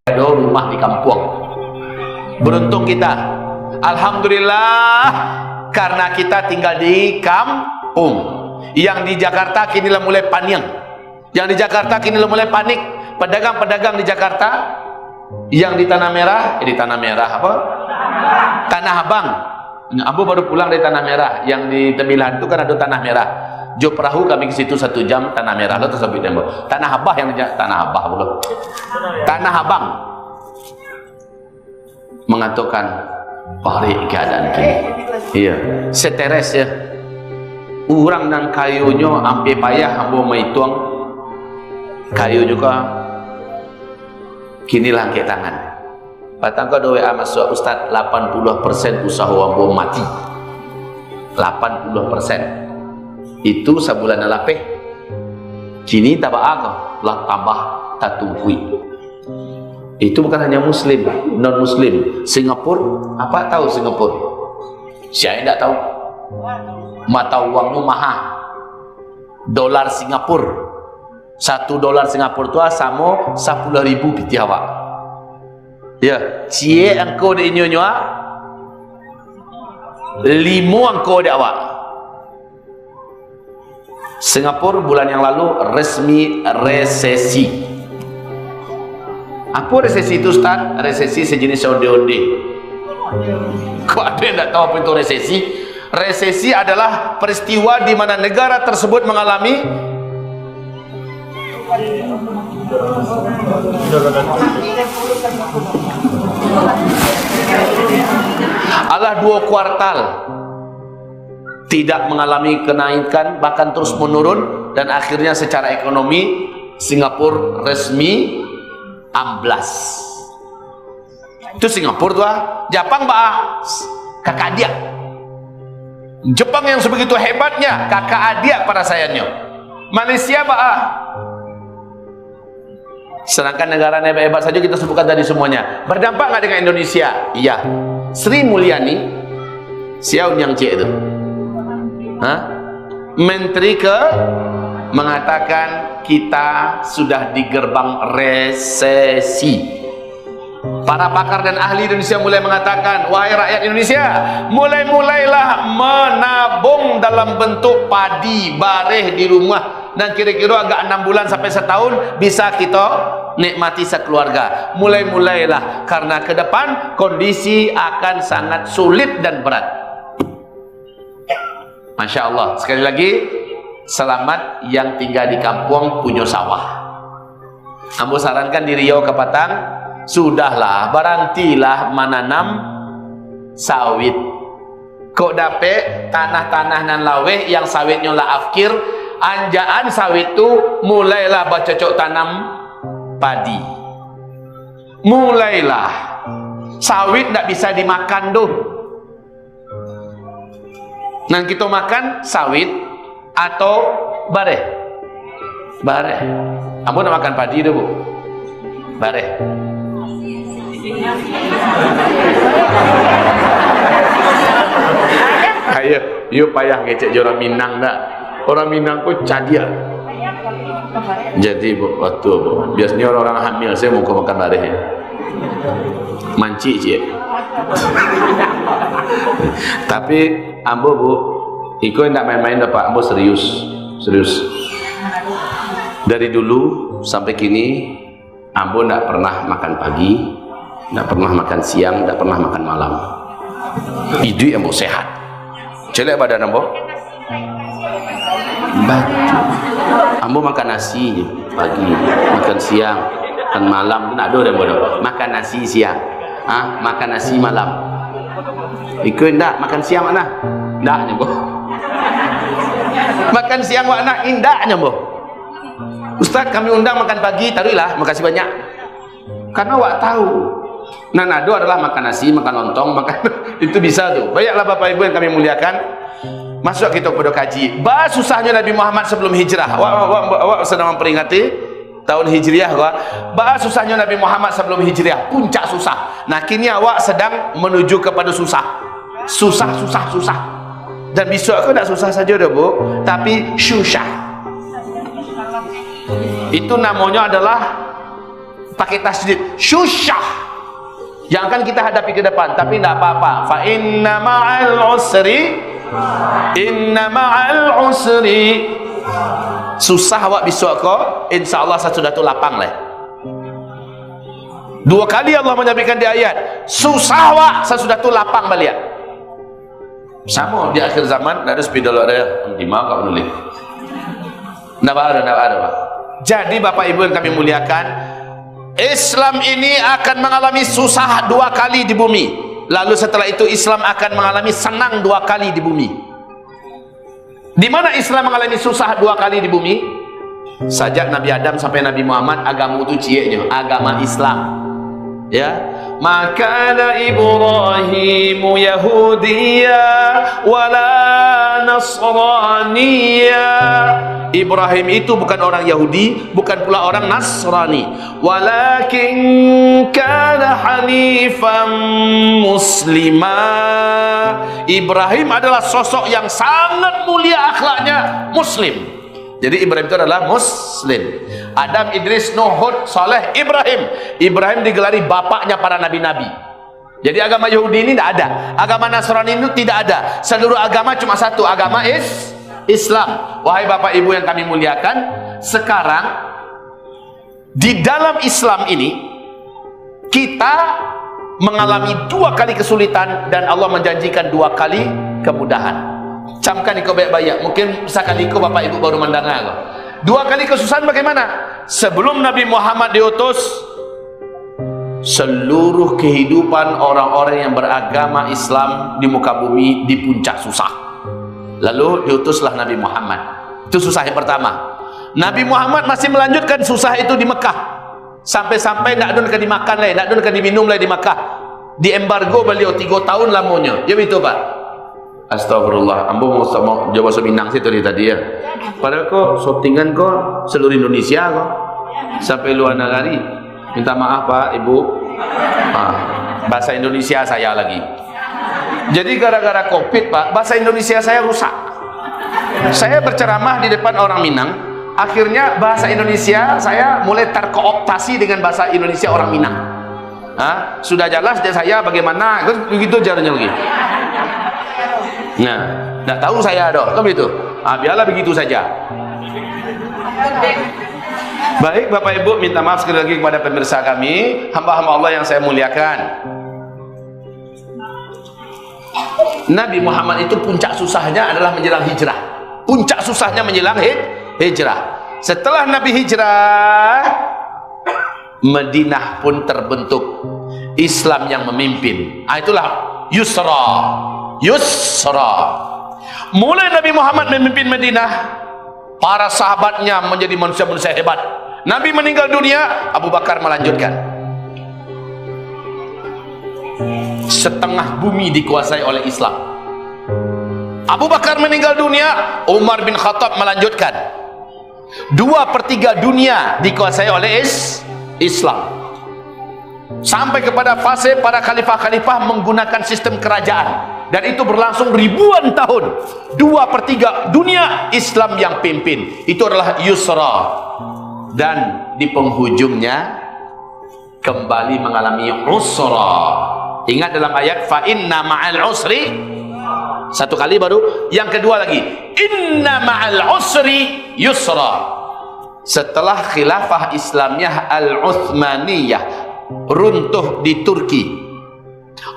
ada rumah di kampung. Beruntung kita, alhamdulillah, karena kita tinggal di kampung. Yang di Jakarta kini mulai panik. Yang di Jakarta kini mulai panik. Pedagang-pedagang di Jakarta, yang di Tanah Merah, apa? Tanah Abang. Abu baru pulang dari Tanah Merah. Yang di Tembilahan itu kan ada Tanah Merah. Jo perahu kami ke situ 1 jam. Tanah Merah lo tersebut tembok. Tanah Abah yang Tanah Abah belum. Tanah Abang mengatakan parik keadaan kini. Iya, seteres ya. Orang nang kayunya ampe payah ambo maituang kayu juga kini langkah tangan. Patang kau doa masuk Ustaz 80% usaha ambo mati. 80% itu sebulan lapeh. Kini tabak aku lah tambah tak tungkui. Itu bukan hanya muslim, non muslim. Singapura, apa tahu Singapura? Saya tidak tahu. Mata uangmu mahal. Dolar Singapura, 1 dolar Singapura itu sama 10.000 piti awak. Ya, cie angko di nyonya 5 angko di awak. Singapura bulan yang lalu resmi resesi. Apa resesi itu Ustaz? Resesi sejenis onde-onde. Kok ada yang tidak tahu apa itu resesi? Resesi adalah peristiwa di mana negara tersebut mengalami Allah 2 kuartal tidak mengalami kenaikan, bahkan terus menurun, dan akhirnya secara ekonomi Singapura resmi amblas. Itu Singapura tuh. Jepang kakak dia. Jepang yang sebegitu hebatnya, kakak adik pada sayangnya. Malaysia sedangkan negara hebat saja kita sebutkan tadi semuanya. Berdampak nggak dengan Indonesia? Iya. Sri Mulyani, siapa yang cik itu? Menteri mengatakan kita sudah di gerbang resesi. Para pakar dan ahli Indonesia mulai mengatakan, wahai rakyat Indonesia, mulailah menabung dalam bentuk padi bareh di rumah, dan kira-kira agak 6 bulan sampai setahun bisa kita nikmati sekeluarga. Mulailah, karena ke depan kondisi akan sangat sulit dan berat. Masya Allah. Sekali lagi, selamat yang tinggal di kampung punya sawah. Ambo sarankan di Riau ke Patang, sudahlah, berhentilah menanam sawit. Kok dapet tanah-tanah nan laweh yang sawitnya lah afkir, anjaan sawit tu mulailah bercocok tanam padi. Mulailah. Sawit tak bisa dimakan tuh. Nan kita makan sawit atau bareh. Ambo nak makan padi tu, Bu. Bareh. Ayo, yuk payah ngecek orang Minang tak? Orang Minang kok cadia. Jadi Bu, waktu Bu, biasanya orang hamil saya mau makan bareh ya. Manci je. Tapi ambo Bu, iko ndak main-main dapat, ambo serius. Dari dulu sampai kini ambo ndak pernah makan pagi, ndak pernah makan siang, ndak pernah makan malam. Hidup ambo sehat. Jelek badan ambo. Batu. Ambo makan nasi pagi, makan siang, makan malam, nak ada bodoh. Makan nasi siang, makan nasi malam. Ikut ndak makan siang mana? Ndak nyambo. Makan siang mana? Indak nyambo. Ustaz kami undang makan pagi, taruhlah, makasih banyak. Karena wak tahu. Nanado adalah makan nasi, makan lontong, makan itu bisa tuh. Banyaklah Bapak Ibu yang kami muliakan. Masuk kita pada kaji. Bahas susahnya Nabi Muhammad sebelum hijrah. Wak sedang memperingati tahun hijriah. Bahas susahnya Nabi Muhammad sebelum hijriah. Puncak susah. Nah kini awak sedang menuju kepada susah. Susah. Dan besok aku tak susah saja dah Bu, tapi susah. Itu namanya adalah pakai tasdid, syusyah, yang akan kita hadapi ke depan. Tapi tidak apa-apa. Fa inna ma'al usri susah awak besok ko, insyaallah sudah tu lapang lah. Dua kali Allah menyampaikan di ayat, susah awak sudah tu lapang balik. Sama di akhir zaman ada spidol ada di mana kau nulis. Ndak ada Pak. Jadi Bapak Ibu yang kami muliakan, Islam ini akan mengalami susah 2 kali di bumi. Lalu setelah itu Islam akan mengalami senang 2 kali di bumi. Di mana Islam mengalami susah 2 kali di bumi? Sejak Nabi Adam sampai Nabi Muhammad, agama itu cieknya, agama Islam. Ya, maka Ibrahim Yahudiyya wala Nasraniyya. Ibrahim itu bukan orang Yahudi, bukan pula orang Nasrani. Walakin kana hanifan muslima. Ibrahim adalah sosok yang sangat mulia akhlaknya, muslim. Jadi Ibrahim itu adalah muslim. Adam, Idris, Nuh, Hud, Saleh, Ibrahim. Ibrahim digelari bapaknya para nabi-nabi. Jadi agama Yahudi ini tidak ada, agama Nasrani itu tidak ada. Seluruh agama cuma satu, agama Islam. Wahai Bapak Ibu yang kami muliakan, sekarang di dalam Islam ini kita mengalami 2 kali kesulitan dan Allah menjanjikan 2 kali kemudahan. Camkan ikut baik-baik. Mungkin sekali ikut Bapak Ibu baru mendengar. 2 kali kesusahan bagaimana? Sebelum Nabi Muhammad diutus, seluruh kehidupan orang-orang yang beragama Islam di muka bumi di puncak susah. Lalu diutuslah Nabi Muhammad. Itu susah yang pertama. Nabi Muhammad masih melanjutkan susah itu di Mekah. Sampai-sampai nak dun ke dimakan lah, nak dun ke diminum lah di Mekah. Di embargo beliau 3 tahun lamanya. Ya betul Pak. Astagfirullah, ambo mau Jawa Seminang situ tadi ya. Padahal kok shootingan kok seluruh Indonesia kok sampai luar negeri. Minta maaf Pak Ibu. Bahasa Indonesia saya lagi. Jadi gara-gara COVID Pak, bahasa Indonesia saya rusak. Saya berceramah di depan orang Minang, akhirnya bahasa Indonesia saya mulai terkooptasi dengan bahasa Indonesia orang Minang. Sudah jelas saya bagaimana, begitu caranya lagi. Nah, tidak tahu saya dong, kan begitu. Biarlah begitu saja. Baik Bapak Ibu, minta maaf sekali lagi kepada pemirsa kami, hamba-hamba Allah yang saya muliakan. Nabi Muhammad itu puncak susahnya adalah menjelang hijrah. Puncak susahnya menjelang hijrah. Setelah Nabi hijrah, Madinah pun terbentuk, Islam yang memimpin. Itulah Yusra. Mulai Nabi Muhammad memimpin Madinah, para sahabatnya menjadi manusia-manusia hebat. Nabi meninggal dunia, Abu Bakar melanjutkan. Setengah bumi dikuasai oleh Islam. Abu Bakar meninggal dunia, Umar bin Khattab melanjutkan. 2/3 dunia dikuasai oleh Islam. Sampai kepada fase para khalifah-khalifah menggunakan sistem kerajaan, dan itu berlangsung ribuan tahun. 2/3 dunia Islam yang pimpin. Itu adalah Yusra. Dan di penghujungnya kembali mengalami usra. Ingat dalam ayat fa inna ma'al usri, satu kali baru, yang kedua lagi inna ma'al usri yusra. Setelah khilafah Islamiyah Al-Uthmaniyah runtuh di Turki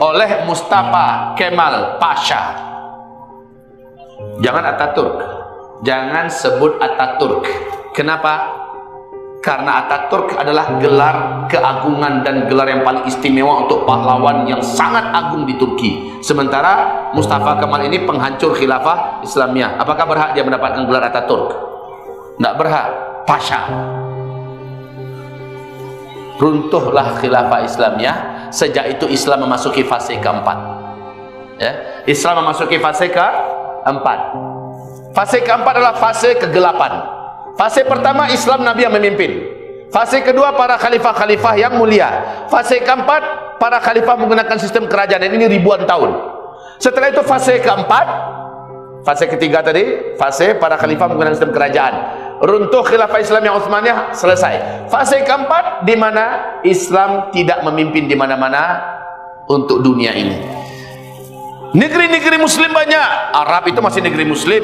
oleh Mustafa Kemal Pasha. Jangan Ataturk, jangan sebut Ataturk. Kenapa? Karena Ataturk adalah gelar keagungan dan gelar yang paling istimewa untuk pahlawan yang sangat agung di Turki. Sementara Mustafa Kemal ini penghancur khilafah Islamiyah. Apakah berhak dia mendapatkan gelar Ataturk? Tidak berhak. Pasha. Runtuhlah khilafah Islamiyah. Sejak itu Islam memasuki fase keempat. Ya, Islam memasuki fase keempat. Fase keempat adalah fase kegelapan. Fase pertama Islam Nabi yang memimpin. Fase kedua para khalifah-khalifah yang mulia. Fase keempat para khalifah menggunakan sistem kerajaan, dan ini ribuan tahun. Setelah itu fase keempat, fase ketiga tadi, fase para khalifah menggunakan sistem kerajaan. runtuh khilafah Islam yang Utsmaniyah, selesai. Fase keempat di mana Islam tidak memimpin di mana-mana untuk dunia ini. Negeri-negeri muslim banyak. Arab itu masih negeri muslim,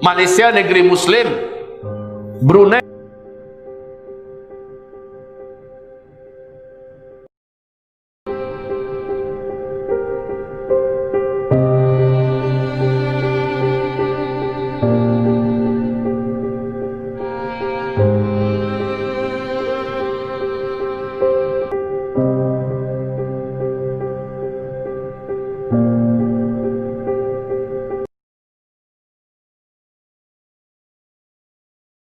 Malaysia negeri muslim, Brunei